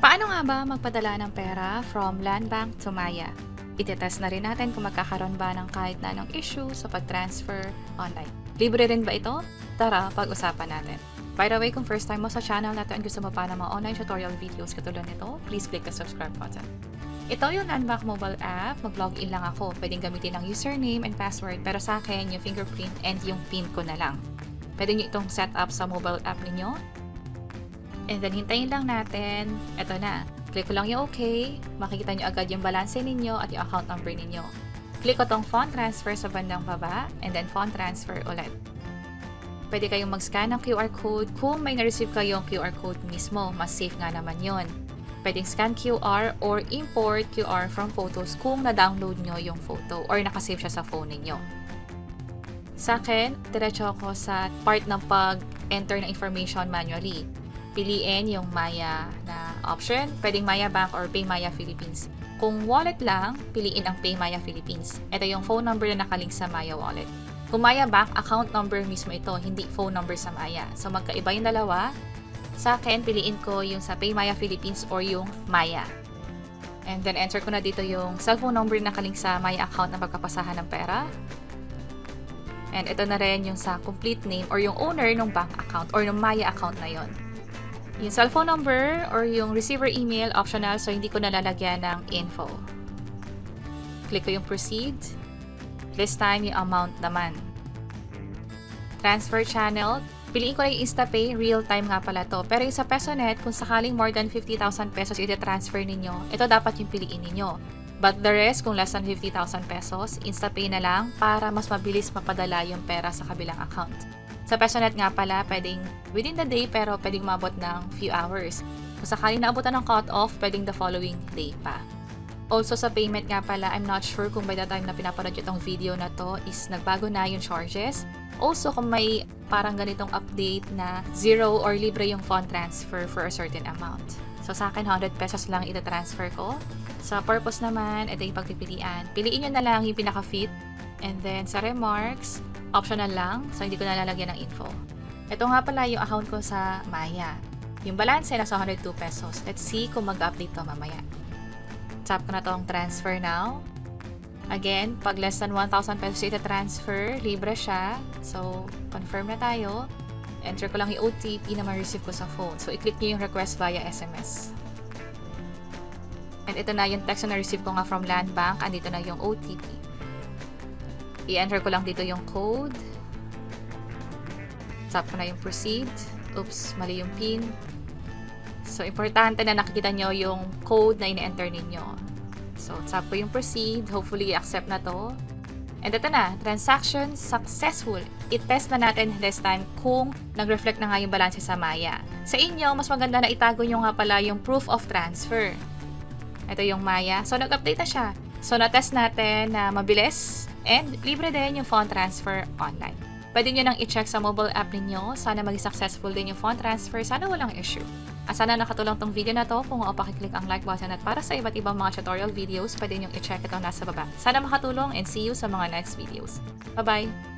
Paano nga ba magpadala ng pera from Landbank to Maya? Itetest na rin natin kung magkakaroon ba ng kahit na anong issue sa pag-transfer online. Libre rin ba ito? Tara, pag-usapan natin. By the way, kung first time mo sa channel natin at gusto mo pa ng mga online tutorial videos katulad nito, please click the subscribe button. Ito yung Landbank mobile app. Mag-login lang ako. Pwedeng gamitin ang username and password, pero sa akin, yung fingerprint and yung PIN ko na lang. Pwede nyo itong set up sa mobile app ninyo. And then, hintayin lang natin. Ito na. Click ko lang yung OK. Makikita nyo agad yung balance ninyo at yung account number ninyo. Click ko tong fund transfer sa bandang baba and then fund transfer ulit. Pwede kayong mag-scan ng QR code. Kung may na-receive kayong QR code mismo, mas safe nga naman yon. Pwedeng scan QR or import QR from photos kung na-download nyo yung photo or nakasave siya sa phone ninyo. Sa akin, diretso ako sa part ng pag-enter ng information manually. Piliin yung Maya na option. Pwedeng Maya Bank or PayMaya Philippines. Kung wallet lang, piliin ang PayMaya Philippines. Ito yung phone number na nakalink sa Maya wallet. Kung Maya Bank, account number mismo ito, hindi phone number sa Maya. So magkaiba yung dalawa. Sa akin, piliin ko yung sa PayMaya Philippines or yung Maya. And then enter ko na dito yung cellphone number na nakalink sa Maya account na pagpapasahan ng pera. And ito na rin yung sa complete name or yung owner ng bank account or ng Maya account na yon. Yung cellphone number or yung receiver email, optional, so hindi ko nalalagyan ng info. Click ko yung proceed. This time, yung amount naman. Transfer channel. Piliin ko na yung InstaPay, real-time nga pala to. Pero yung sa PesoNet, kung sakaling more than 50,000 pesos iti-transfer ninyo, ito dapat yung piliin ninyo. But the rest, kung less than 50,000 pesos, InstaPay na lang para mas mabilis mapadala yung pera sa kabilang account. Sa PesoNet nga pala, pwedeng within the day pero pwedeng mabot ng few hours. Kung sakaling naabutan ng cut-off, pwedeng the following day pa. Also sa payment nga pala, I'm not sure kung by the time na pinapanood itong video na to is nagbago na yung charges. Also kung may parang ganitong update na 0 or libre yung fund transfer for a certain amount. So sa akin, 100 pesos lang ita-transfer ko. Sa purpose naman, ito yung pagpipilian. Piliin nyo na lang yung pinaka-fit. And then sa remarks, optional lang. So hindi ko nalalagyan ng info. Ito nga pala yung account ko sa Maya. Yung balance ay nasa 102 pesos. Let's see kung mag-update to mamaya. Tap ko na tong transfer now. Again, pag less than 1,000 pesos ita-transfer, libre siya. So, confirm na tayo. Enter ko lang yung OTP na ma-receive ko sa phone. So, i-click nyo yung request via SMS. And ito na yung text na na-receive ko nga from Landbank. Andito na yung OTP. I-enter ko lang dito yung code. Tap ko na yung proceed. Oops, mali yung PIN. So, importante na nakikita nyo yung code na ine-enter ninyo. So, tap ko yung proceed. Hopefully, i-accept na to. And ito na, transaction successful. I-test na natin this time kung nag-reflect na nga yung balance sa Maya. Sa inyo, mas maganda na itago nyo nga pala yung proof of transfer. Ito yung Maya. So, nag-update na siya. So, na-test natin na mabilis and libre din yung fund transfer online. Pwede nyo nang i-check sa mobile app ninyo. Sana maging successful din yung fund transfer. Sana walang issue. At sana nakatulong tong video na to. Kung pakiclick ang like button at para sa iba't ibang mga tutorial videos, pwede nyo i-check ito nasa baba. Sana makatulong and see you sa mga next videos. Bye-bye!